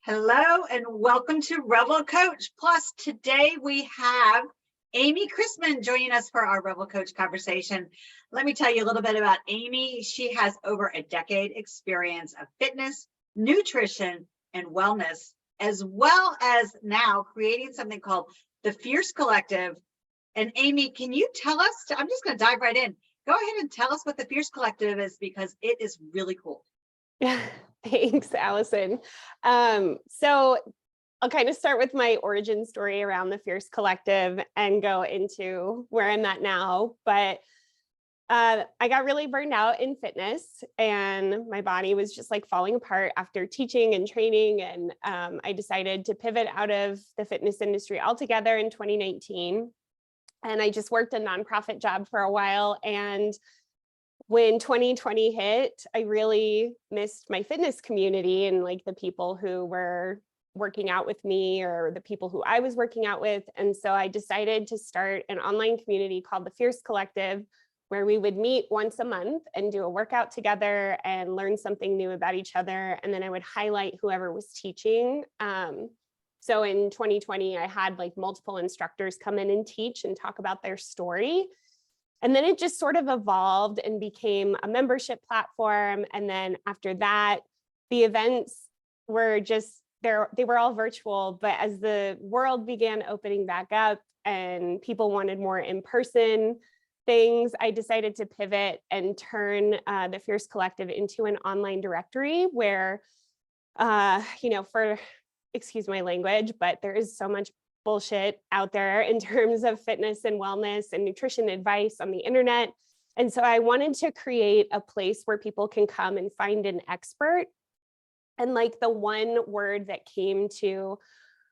Hello and welcome to Revel Coach. Plus, today we have Amy Christman joining us for our Revel Coach conversation. Let me tell you a little bit about Amy. She has over a decade experience of fitness, nutrition, and wellness, as well as now creating something called the Fierce Collective. And Amy, can you tell us, I'm just going to dive right in. Go ahead and tell us what the Fierce Collective is because it is really cool. Thanks, Allison. So I'll kind of start with my origin story around the Fierce Collective and go into where I'm at now. But I got really burned out in fitness and my body was just like falling apart after teaching and training. And I decided to pivot out of the fitness industry altogether in 2019. And I just worked a nonprofit job for a while. And when 2020 hit, I really missed my fitness community and like the people who were working out with me or the people who I was working out with. And so I decided to start an online community called the Fierce Collective, where we would meet once a month and do a workout together and learn something new about each other. And then I would highlight whoever was teaching. So in 2020, I had like multiple instructors come in and teach and talk about their story. And then it just sort of evolved and became a membership platform. And then after that, the events were just there, they were all virtual. But as the world began opening back up and people wanted more in-person things, I decided to pivot and turn the Fierce Collective into an online directory where, excuse my language, but there is so much bullshit out there in terms of fitness and wellness and nutrition advice on the internet. And so I wanted to create a place where people can come and find an expert. And like the one word that came to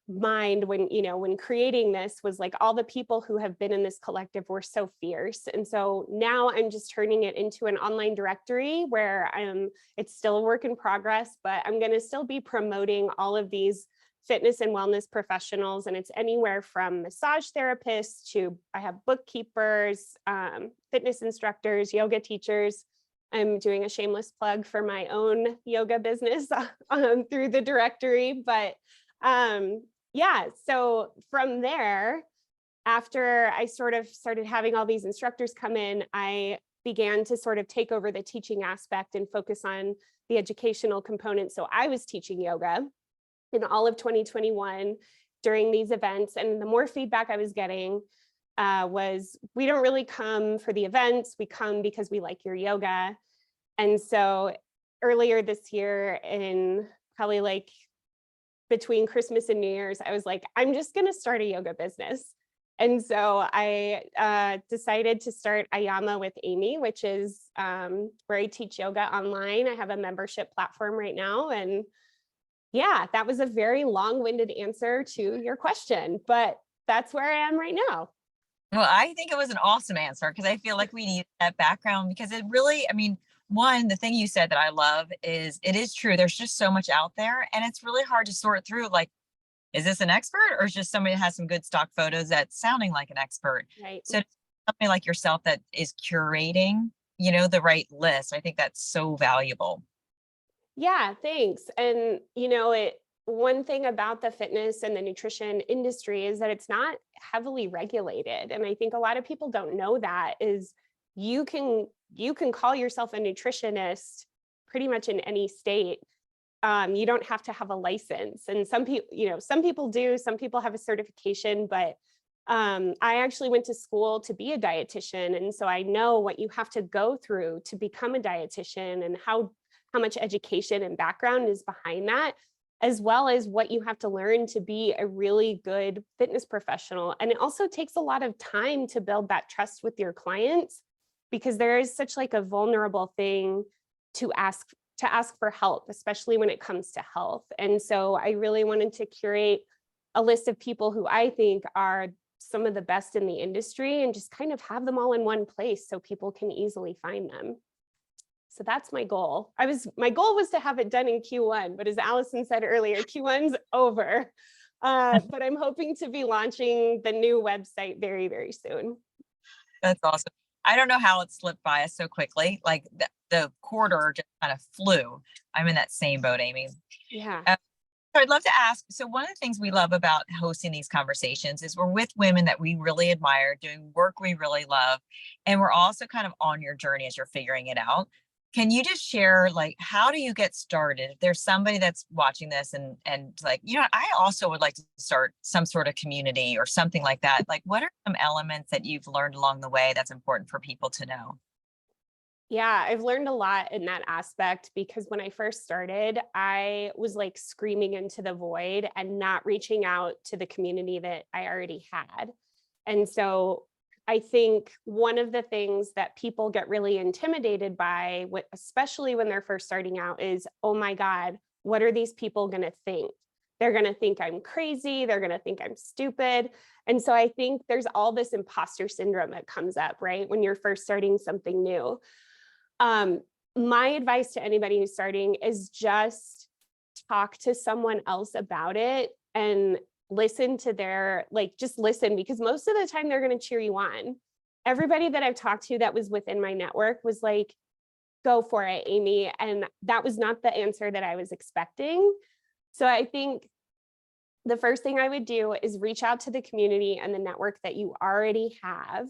mind when creating this was like all the people who have been in this collective were so fierce. And so now I'm just turning it into an online directory where it's still a work in progress, but I'm going to still be promoting all of these fitness and wellness professionals. And it's anywhere from massage therapists to I have bookkeepers, fitness instructors, yoga teachers. I'm doing a shameless plug for my own yoga business through the directory. But yeah, so from there, after I sort of started having all these instructors come in, I began to sort of take over the teaching aspect and focus on the educational component. So I was teaching yoga in all of 2021 during these events. And the more feedback I was getting was, we don't really come for the events, we come because we like your yoga. And so earlier this year, in probably like between Christmas and New Year's, I was like, I'm just gonna start a yoga business. And so I decided to start Ayama with Amy, which is where I teach yoga online. I have a membership platform right now. And yeah, that was a very long-winded answer to your question, but that's where I am right now. Well, I think it was an awesome answer because I feel like we need that background because it really, one, the thing you said that I love is it is true. There's just so much out there and it's really hard to sort through. Like, is this an expert or is just somebody that has some good stock photos that's sounding like an expert? Right. So somebody like yourself that is curating, the right list. I think that's so valuable. Yeah, thanks. And one thing about the fitness and the nutrition industry is that it's not heavily regulated. And I think a lot of people don't know that is you can call yourself a nutritionist pretty much in any state. You don't have to have a license. And some people do, some people have a certification, but I actually went to school to be a dietitian. And so I know what you have to go through to become a dietitian and how much education and background is behind that, as well as what you have to learn to be a really good fitness professional. And it also takes a lot of time to build that trust with your clients because there is such like a vulnerable thing to ask for help, especially when it comes to health. And so I really wanted to curate a list of people who I think are some of the best in the industry and just kind of have them all in one place so people can easily find them. So that's my goal. My goal was to have it done in Q1, but as Allison said earlier, Q1's over. But I'm hoping to be launching the new website very, very soon. That's awesome. I don't know how it slipped by us so quickly. Like the quarter just kind of flew. I'm in that same boat, Amy. Yeah. So I'd love to ask, so one of the things we love about hosting these conversations is we're with women that we really admire, doing work we really love, and we're also kind of on your journey as you're figuring it out. Can you just share, like, how do you get started? If there's somebody that's watching this and like, I also would like to start some sort of community or something like that. Like, what are some elements that you've learned along the way that's important for people to know? Yeah, I've learned a lot in that aspect because when I first started, I was like screaming into the void and not reaching out to the community that I already had. And so I think one of the things that people get really intimidated by, especially when they're first starting out, is, oh my God, what are these people going to think? They're going to think I'm crazy. They're going to think I'm stupid. And so I think there's all this imposter syndrome that comes up, right? When you're first starting something new. My advice to anybody who's starting is just talk to someone else about it and listen to just listen, because most of the time they're going to cheer you on. Everybody that I've talked to that was within my network was like, go for it, Amy. And that was not the answer that I was expecting. So I think the first thing I would do is reach out to the community and the network that you already have.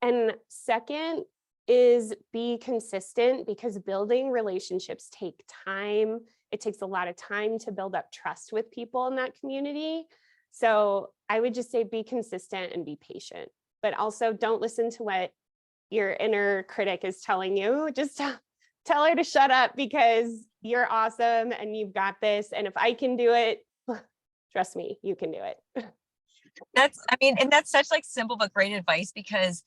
And second, is be consistent, because building relationships take time. It takes a lot of time to build up trust with people in that community. So I would just say be consistent and be patient, but also don't listen to what your inner critic is telling you. Just tell her to shut up, because you're awesome and you've got this. And if I can do it, trust me, you can do it. And that's such like simple but great advice, because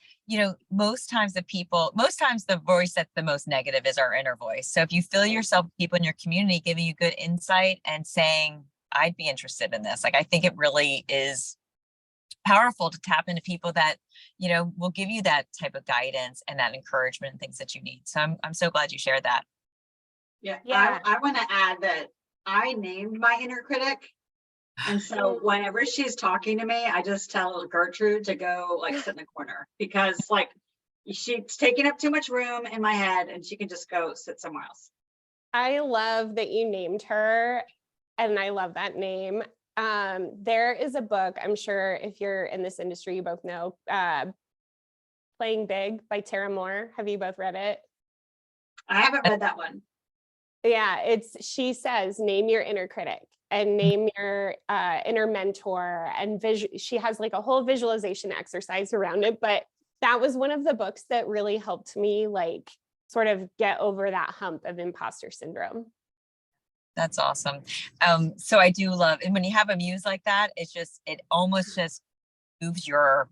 most times the voice that's the most negative is our inner voice. So if you feel yourself, people in your community giving you good insight and saying, I'd be interested in this, like, I think it really is powerful to tap into people that will give you that type of guidance and that encouragement and things that you need. So I'm so glad you shared that. Yeah, Yeah. I want to add that I named my inner critic. And so whenever she's talking to me, I just tell Gertrude to go like sit in the corner, because like she's taking up too much room in my head and she can just go sit somewhere else. I love that you named her, and I love that name. There is a book, I'm sure if you're in this industry, you both know, Playing Big by Tara Moore. Have you both read it? I haven't read that one. Yeah, she says, name your inner critic and name your inner mentor, and she has like a whole visualization exercise around it. But that was one of the books that really helped me like sort of get over that hump of imposter syndrome. That's awesome. So I do love, and when you have a muse like that, it almost just moves your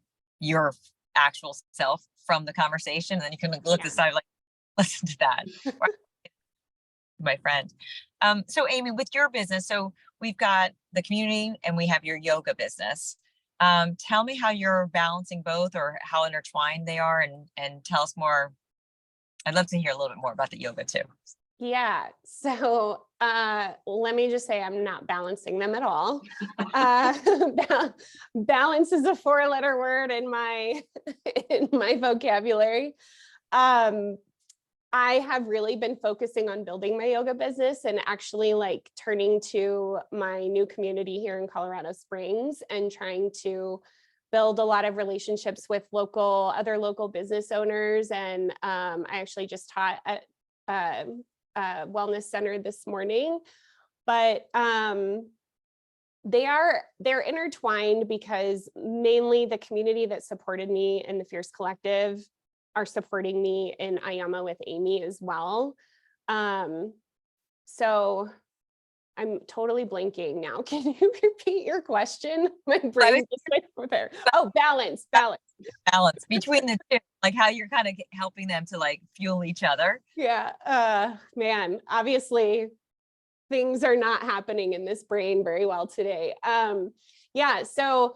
actual self from the conversation. And then you can look at the side, like, listen to that. My friend. So Amy, with your business, so we've got the community and we have your yoga business. Tell me how you're balancing both, or how intertwined they are, and tell us more. I'd love to hear a little bit more about the yoga too. Yeah. So let me just say I'm not balancing them at all. Balance is a 4-letter word in my vocabulary. I have really been focusing on building my yoga business and actually like turning to my new community here in Colorado Springs and trying to build a lot of relationships with other local business owners. And I actually just taught at a wellness center this morning, but they're intertwined, because mainly the community that supported me in the Fierce Collective are supporting me in Ayama with Amy as well. So I'm totally blanking now. Can you repeat your question? My brain just went over there. Oh, balance Between the two, like how you're kind of helping them to like fuel each other. Yeah. Man, obviously things are not happening in this brain very well today. Yeah. So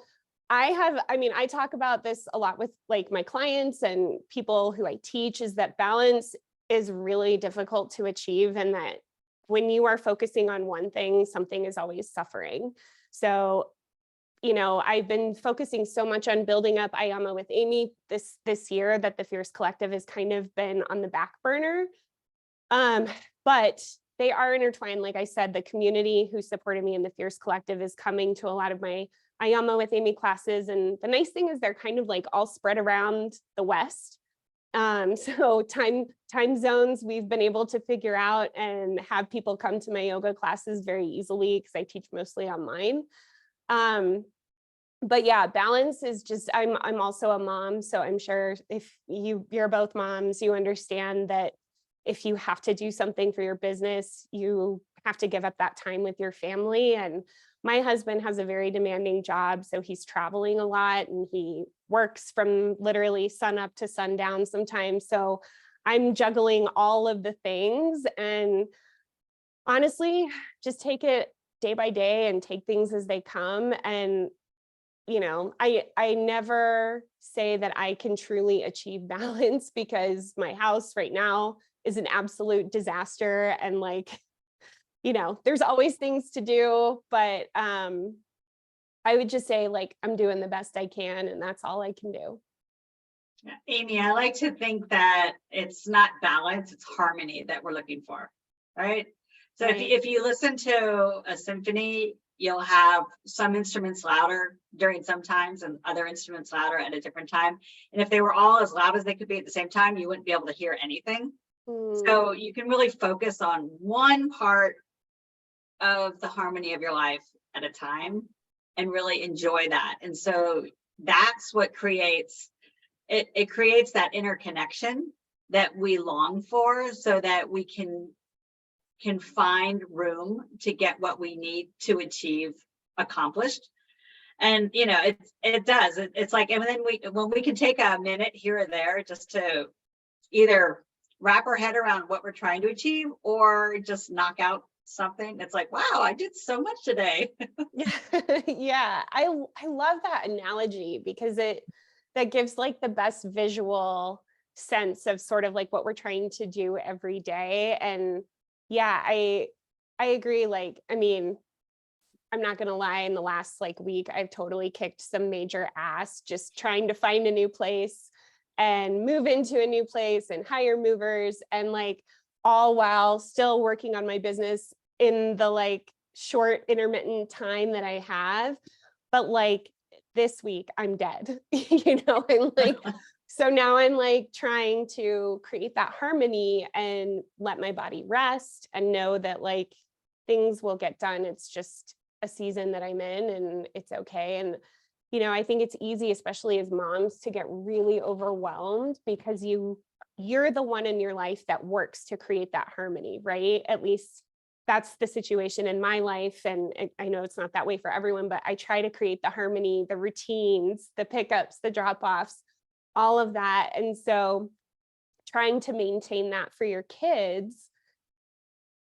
I talk about this a lot with like my clients and people who I teach, is that balance is really difficult to achieve, and that when you are focusing on one thing, something is always suffering. So, I've been focusing so much on building up Ayama with Amy this year that the Fierce Collective has kind of been on the back burner. But they are intertwined. Like I said, the community who supported me in the Fierce Collective is coming to a lot of my Ayama with Amy classes. And the nice thing is they're kind of like all spread around the West. So time zones we've been able to figure out and have people come to my yoga classes very easily because I teach mostly online. But yeah, balance is just, I'm also a mom. So I'm sure if you're both moms, you understand that if you have to do something for your business, you have to give up that time with your family. And my husband has a very demanding job. So he's traveling a lot and he works from literally sun up to sundown sometimes. So I'm juggling all of the things, and honestly, just take it day by day and take things as they come. And I never say that I can truly achieve balance because my house right now is an absolute disaster. And like, there's always things to do, but I would just say like, I'm doing the best I can and that's all I can do. Amy, I like to think that it's not balance, it's harmony that we're looking for, right? So Right. if you listen to a symphony, you'll have some instruments louder during some times and other instruments louder at a different time. And if they were all as loud as they could be at the same time, you wouldn't be able to hear anything. So you can really focus on one part of the harmony of your life at a time and really enjoy that. And so that's what creates it creates that interconnection that we long for, so that we can find room to get what we need to achieve accomplished. And it does. It's like, and then when we can take a minute here or there just to either wrap our head around what we're trying to achieve or just knock out something. It's like, wow, I did so much today. Yeah, I love that analogy because that gives like the best visual sense of sort of like what we're trying to do every day. And yeah, I agree. Like, I mean, I'm not going to lie, in the last like week, I've totally kicked some major ass just trying to find a new place and move into a new place and hire movers, and like all while still working on my business in the like short intermittent time that I have. But like this week I'm dead, I'm like, so now I'm like trying to create that harmony and let my body rest and know that like things will get done. It's just a season that I'm in and it's okay. And, I think it's easy, especially as moms, to get really overwhelmed because you're the one in your life that works to create that harmony, right? At least that's the situation in my life. And I know it's not that way for everyone, but I try to create the harmony, the routines, the pickups, the drop-offs, all of that. And so trying to maintain that for your kids,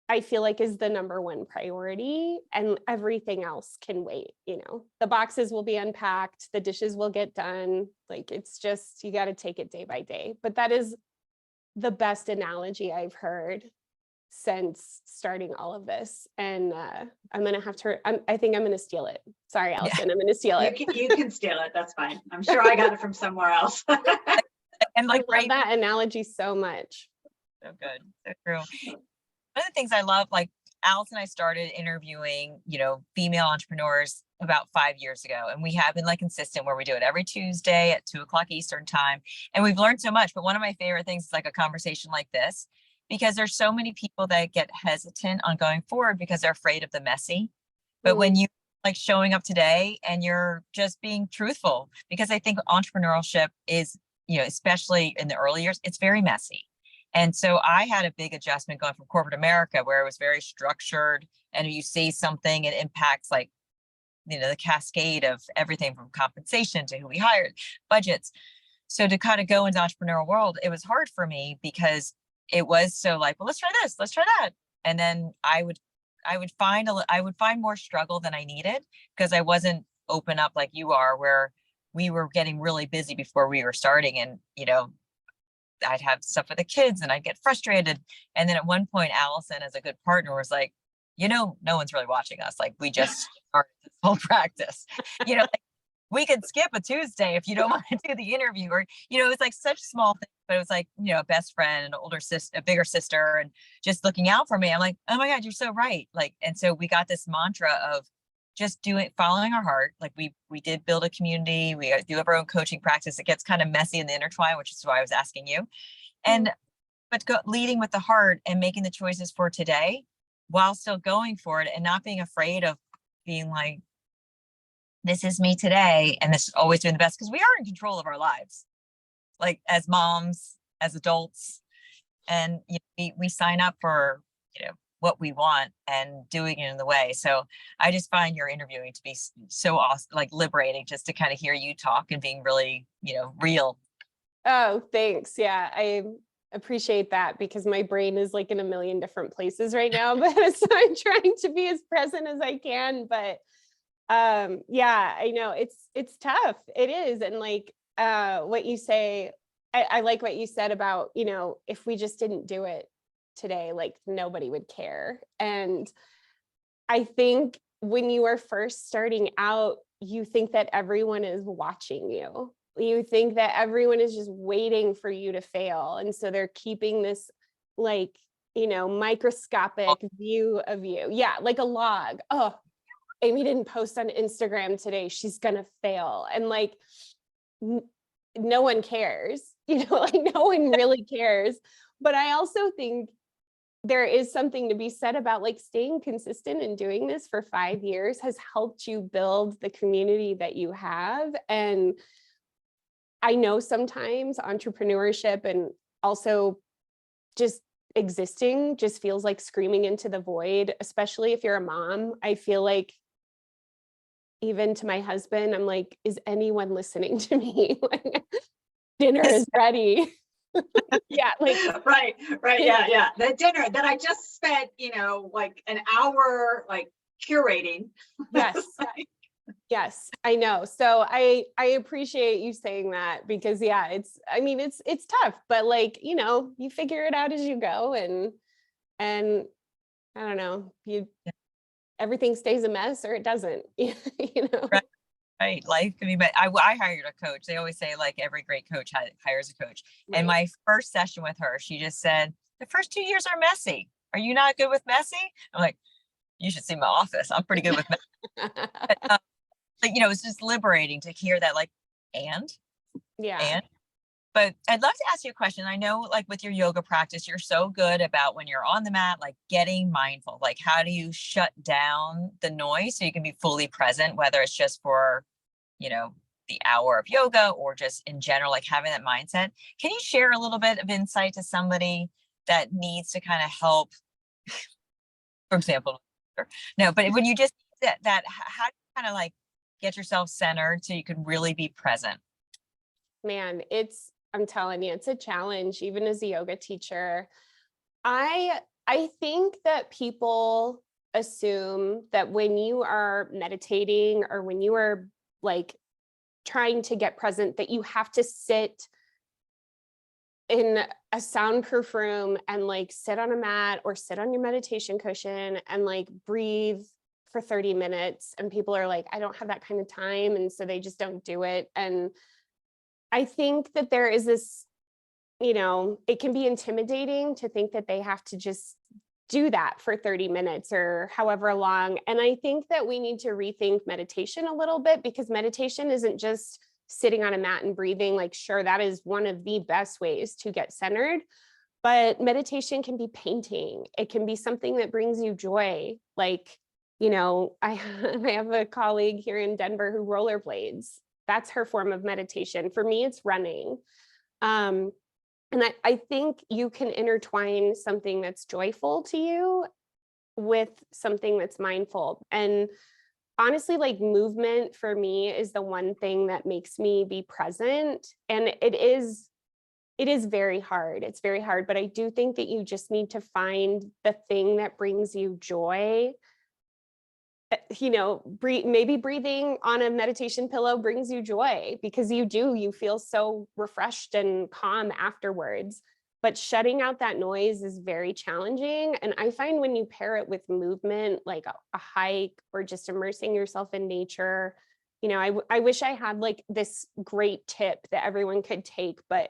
I feel like is the number one priority, and everything else can wait. The boxes will be unpacked, the dishes will get done. Like, it's just, you got to take it day by day. But that is the best analogy I've heard since starting all of this. And I'm going to have to, I think I'm going to steal it. Sorry, Allison, I'm going to steal it. You can steal it. That's fine. I'm sure I got it from somewhere else. And like, I love that analogy so much. So good. So true. One of the things I love, like Alice and I started interviewing, female entrepreneurs about 5 years ago. And we have been like consistent where we do it every Tuesday at 2:00 Eastern time. And we've learned so much. But one of my favorite things is like a conversation like this, because there's so many people that get hesitant on going forward because they're afraid of the messy. But when you like showing up today and you're just being truthful, because I think entrepreneurship is, especially in the early years, it's very messy. And so I had a big adjustment going from corporate America, where it was very structured, and you say something, it impacts like, the cascade of everything from compensation to who we hired, budgets. So to kind of go into the entrepreneurial world, it was hard for me because it was so like, well, let's try this, let's try that. And then I would find more struggle than I needed because I wasn't open up like you are, where we were getting really busy before we were starting. And, I'd have stuff with the kids and I'd get frustrated. And then at one point, Allison, as a good partner, was like, no one's really watching us. Like, we just started this whole practice, like, we could skip a Tuesday if you don't want to do the interview, or, it's like such small things but it was like, a best friend, an older sister, a bigger sister, and just looking out for me. I'm like, oh my God, you're so right. Like, and so we got this mantra of just following our heart. Like we did build a community. We do have our own coaching practice. It gets kind of messy in the intertwine, which is why I was asking you. And, but leading with the heart and making the choices for today while still going for it and not being afraid of being like, this is me today. And this is always doing the best, because we are in control of our lives, like as moms, as adults. And we sign up for, what we want and doing it in the way. So I just find your interviewing to be so awesome, like liberating, just to kind of hear you talk and being really, real. Oh, thanks. Yeah, I appreciate that, because my brain is like in a million different places right now, but so I'm trying to be as present as I can. But yeah, I know it's tough. It is. And like what you say, I like what you said about, if we just didn't do it today, like nobody would care. And I think when you are first starting out, you think that everyone is watching you. You think that everyone is just waiting for you to fail. And so they're keeping this like, microscopic view of you. Yeah, like a log. Oh, Amy didn't post on Instagram today. She's going to fail. And like, no one cares, like no one really cares. But I also think there is something to be said about like staying consistent and doing this for 5 years has helped you build the community that you have. And I know sometimes entrepreneurship and also just existing just feels like screaming into the void, especially if you're a mom. I feel like even to my husband, I'm like, is anyone listening to me? Like, dinner is ready. Yeah, like right. Yeah. The dinner that I just spent, like an hour like curating. Yes. Yes, I know. So I appreciate you saying that, because yeah, it's tough, but like, you figure it out as you go, and I don't know, everything stays a mess or it doesn't, Right. Life can be, but I hired a coach. They always say like every great coach hires a coach. Right. And my first session with her, she just said, the first 2 years are messy. Are you not good with messy? I'm like, you should see my office. I'm pretty good with messy. But, it's just liberating to hear that, like, yeah. But I'd love to ask you a question. I know like with your yoga practice, you're so good about when you're on the mat, like getting mindful, like how do you shut down the noise so you can be fully present, whether it's just for, the hour of yoga or just in general, like having that mindset. Can you share a little bit of insight to somebody that needs to kind of help, for example, no, but when you just how do you kind of like get yourself centered so you can really be present? Man, I'm telling you, it's a challenge, even as a yoga teacher. I think that people assume that when you are meditating or when you are like trying to get present, that you have to sit in a soundproof room and like sit on a mat or sit on your meditation cushion and like breathe for 30 minutes. And people are like, I don't have that kind of time. And so they just don't do it. And I think that there is this, it can be intimidating to think that they have to just do that for 30 minutes or however long. And I think that we need to rethink meditation a little bit, because meditation isn't just sitting on a mat and breathing. Like, sure, that is one of the best ways to get centered, but meditation can be painting. It can be something that brings you joy. Like, I have a colleague here in Denver who rollerblades. That's her form of meditation. For me, it's running. And I think you can intertwine something that's joyful to you with something that's mindful. And honestly, like movement for me is the one thing that makes me be present. And it is very hard. It's very hard, but I do think that you just need to find the thing that brings you joy. Maybe breathing on a meditation pillow brings you joy, because you feel so refreshed and calm afterwards. But shutting out that noise is very challenging. And I find when you pair it with movement, like a hike or just immersing yourself in nature, I wish I had like this great tip that everyone could take, but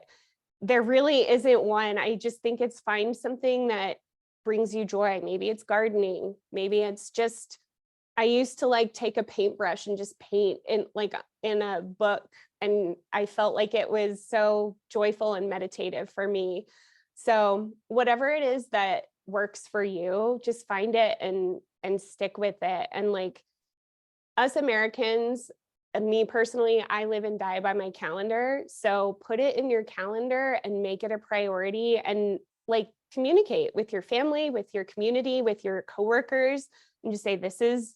there really isn't one. I just think it's find something that brings you joy. Maybe it's gardening. Maybe it's just, I used to like take a paintbrush and just paint in a book. And I felt like it was so joyful and meditative for me. So whatever it is that works for you, just find it and stick with it. And like us Americans, and me personally, I live and die by my calendar. So put it in your calendar and make it a priority, and like communicate with your family, with your community, with your coworkers, and just say, this is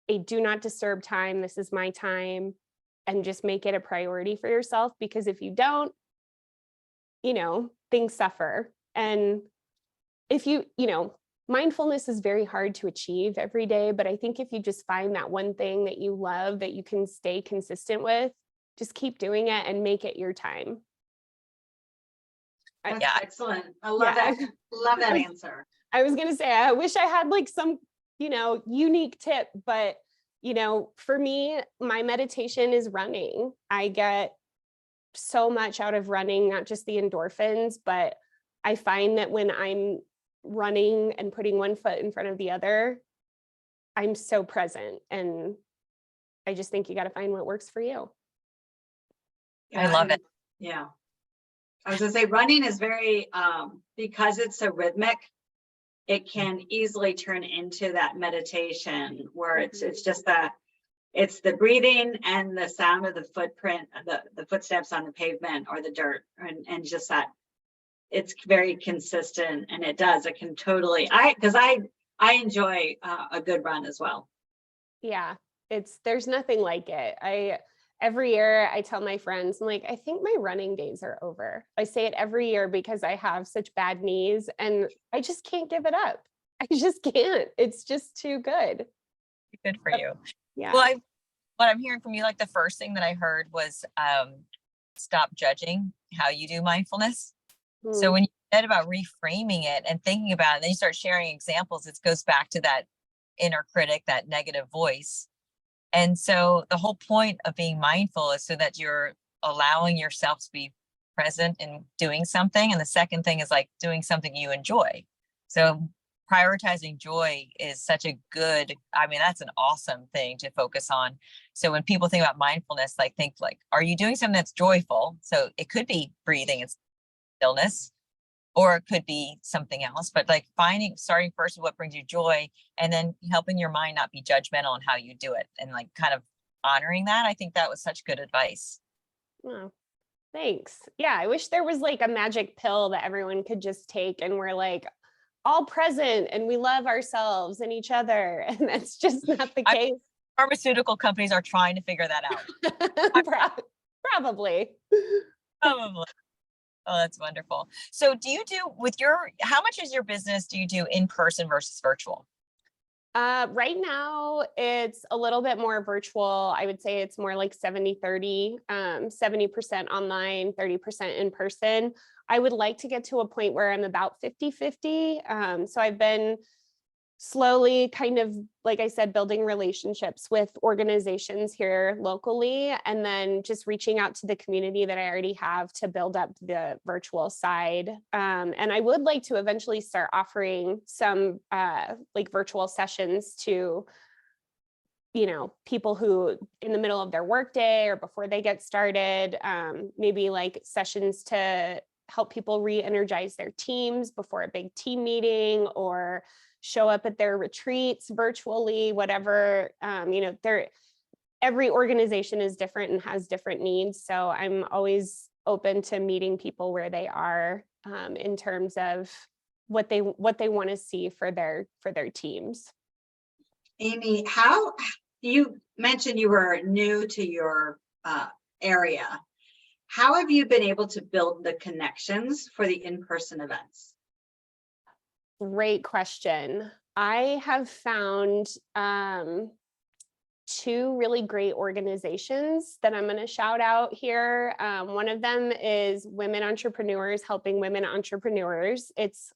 a do not disturb time. This is my time. And just make it a priority for yourself, because if you don't, things suffer. And if mindfulness is very hard to achieve every day, but I think if you just find that one thing that you love that you can stay consistent with, just keep doing it and make it your time. That's Yeah. excellent. I love that. Love that answer. I was going to say, I wish I had like some, unique tip, but, for me, my meditation is running. I get so much out of running, not just the endorphins, but I find that when I'm running and putting one foot in front of the other, I'm so present. And I just think you got to find what works for you. I love it. Yeah. I was gonna say running is very, because it's so rhythmic, it can easily turn into that meditation where it's just it's the breathing and the sound of the footprint, the footsteps on the pavement or the dirt, and just that it's very consistent, and it can totally, because I enjoy a good run as well. Yeah, there's nothing like it. Every year I tell my friends, I'm like, I think my running days are over. I say it every year because I have such bad knees and I just can't give it up. I just can't. It's just too good. Good for you. Yeah. Well, what I'm hearing from you, like the first thing that I heard was stop judging how you do mindfulness. So when you said about reframing it and thinking about it, then you start sharing examples, it goes back to that inner critic, that negative voice. And so the whole point of being mindful is so that you're allowing yourself to be present in doing something. And the second thing is like doing something you enjoy. So prioritizing joy is such a good, that's an awesome thing to focus on. So when people think about mindfulness, think are you doing something that's joyful? So it could be breathing and stillness, or it could be something else, but starting first with what brings you joy, and then helping your mind not be judgmental on how you do it, and kind of honoring that. I think that was such good advice. Oh, thanks. Yeah, I wish there was like a magic pill that everyone could just take and we're like all present and we love ourselves and each other. And that's just not the case. Pharmaceutical companies are trying to figure that out. Probably. Probably. Oh, that's wonderful. So how much is your business do you do in person versus virtual? Right now, it's a little bit more virtual. I would say it's more like 70-30, 70% online, 30% in person. I would like to get to a point where I'm about 50-50. So I've been slowly kind of, like I said, building relationships with organizations here locally, and then just reaching out to the community that I already have to build up the virtual side. And I would like to eventually start offering some virtual sessions to, people who in the middle of their workday or before they get started, maybe like sessions to help people re-energize their teams before a big team meeting, or show up at their retreats virtually, whatever. Every organization is different and has different needs. So I'm always open to meeting people where they are, in terms of what they want to see for their teams. Amy, how you mentioned you were new to your area. How have you been able to build the connections for the in-person events? Great question. I have found two really great organizations that I'm going to shout out here. One of them is Women Entrepreneurs Helping Women Entrepreneurs. It's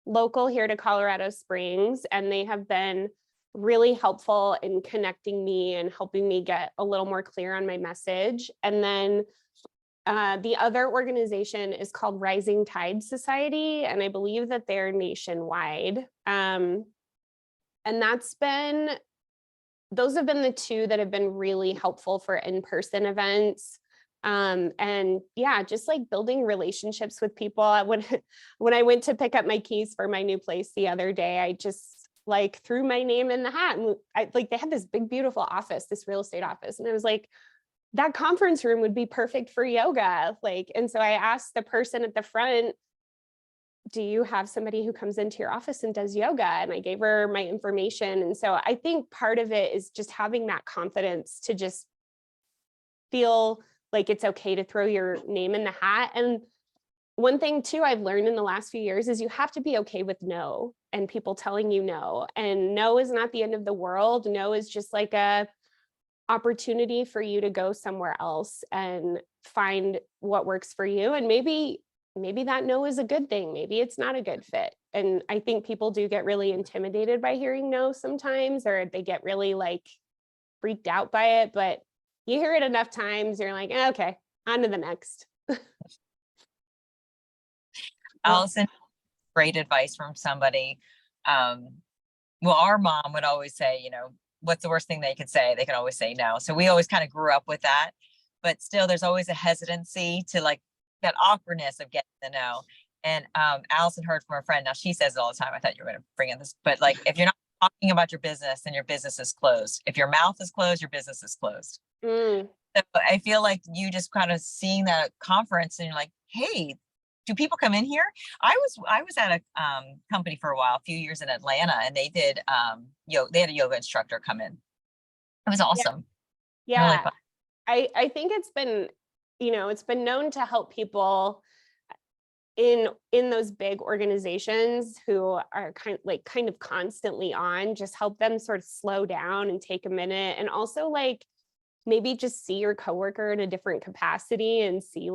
local here to Colorado Springs, and they have been really helpful in connecting me and helping me get a little more clear on my message. And then The other organization is called Rising Tide Society, and I believe that they're nationwide. And those have been the two that have been really helpful for in-person events. And yeah, just like building relationships with people. When I went to pick up my keys for my new place the other day, I just like threw my name in the hat, and they had this big, beautiful office, this real estate office. And I was like, that conference room would be perfect for yoga. And so I asked the person at the front, do you have somebody who comes into your office and does yoga? And I gave her my information. And so I think part of it is just having that confidence to just feel like it's okay to throw your name in the hat. And one thing too, I've learned in the last few years is you have to be okay with no and people telling you no. And no is not the end of the world. No is just like a opportunity for you to go somewhere else and find what works for you. And maybe that no is a good thing. Maybe it's not a good fit. And I think people do get really intimidated by hearing no sometimes, or they get really freaked out by it. But you hear it enough times, you're like, okay, on to the next. Allison, great advice from somebody. Well, our mom would always say, what's the worst thing they could say? They can always say no. So we always kind of grew up with that, but still there's always a hesitancy to that awkwardness of getting the no. And Allison heard from her friend. Now she says it all the time. I thought you were going to bring in this, but if you're not talking about your business, then your business is closed. If your mouth is closed, your business is closed. So I feel like you just kind of seeing that conference and you're like, hey, do people come in here? I was at a company for a while, a few years in Atlanta, and they did they had a yoga instructor come in. It was awesome. Yeah. Really fun. I think it's been, it's been known to help people in those big organizations who are kind of constantly on, just help them sort of slow down and take a minute, and also maybe just see your coworker in a different capacity and see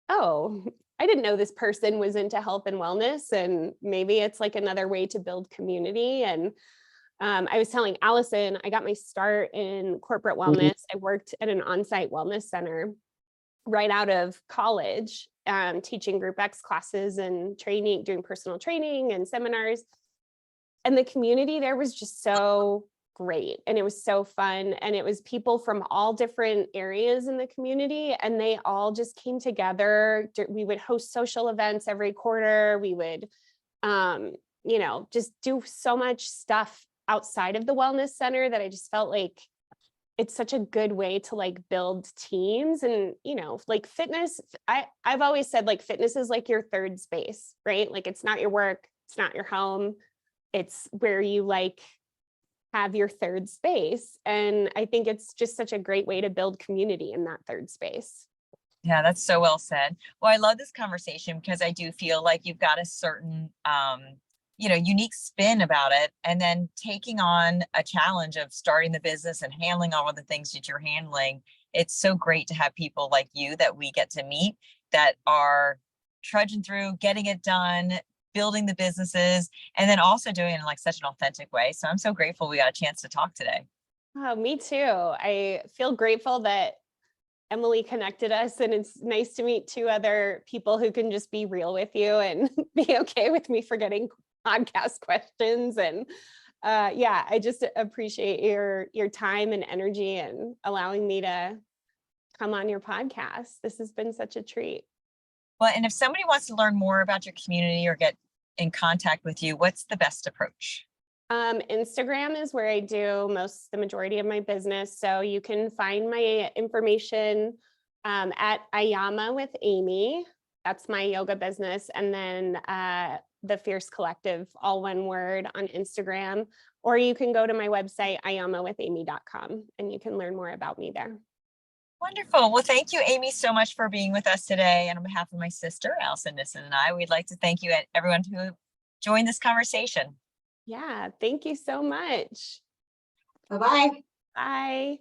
oh, I didn't know this person was into health and wellness, and maybe it's another way to build community. And I was telling Allison, I got my start in corporate wellness. I worked at an on-site wellness center right out of college, teaching group X classes and training, doing personal training and seminars. And the community there was just so great. And it was so fun. And it was people from all different areas in the community, and they all just came together. We would host social events every quarter. We would, just do so much stuff outside of the wellness center that I just felt like it's such a good way to build teams. And, fitness, I've always said fitness is your third space, right? It's not your work. It's not your home. It's where you have your third space. And I think it's just such a great way to build community in that third space. Yeah, that's so well said. Well, I love this conversation because I do feel like you've got a certain, unique spin about it. And then taking on a challenge of starting the business and handling all of the things that you're handling. It's so great to have people like you that we get to meet that are trudging through, getting it done, building the businesses, and then also doing it in such an authentic way. So I'm so grateful we got a chance to talk today. Oh, me too. I feel grateful that Emily connected us, and it's nice to meet two other people who can just be real with you and be okay with me forgetting podcast questions. And I just appreciate your time and energy and allowing me to come on your podcast. This has been such a treat. Well, and if somebody wants to learn more about your community or get in contact with you, what's the best approach? Instagram is where I do the majority of my business. So you can find my information at Ayama with Amy. That's my yoga business. And then the Fierce Collective, all one word, on Instagram. Or you can go to my website, ayamawithamy.com, and you can learn more about me there. Wonderful. Well, thank you, Amy, so much for being with us today. And on behalf of my sister, Allison Nissen, and I, we'd like to thank you, everyone who joined this conversation. Yeah, thank you so much. Bye-bye. Bye.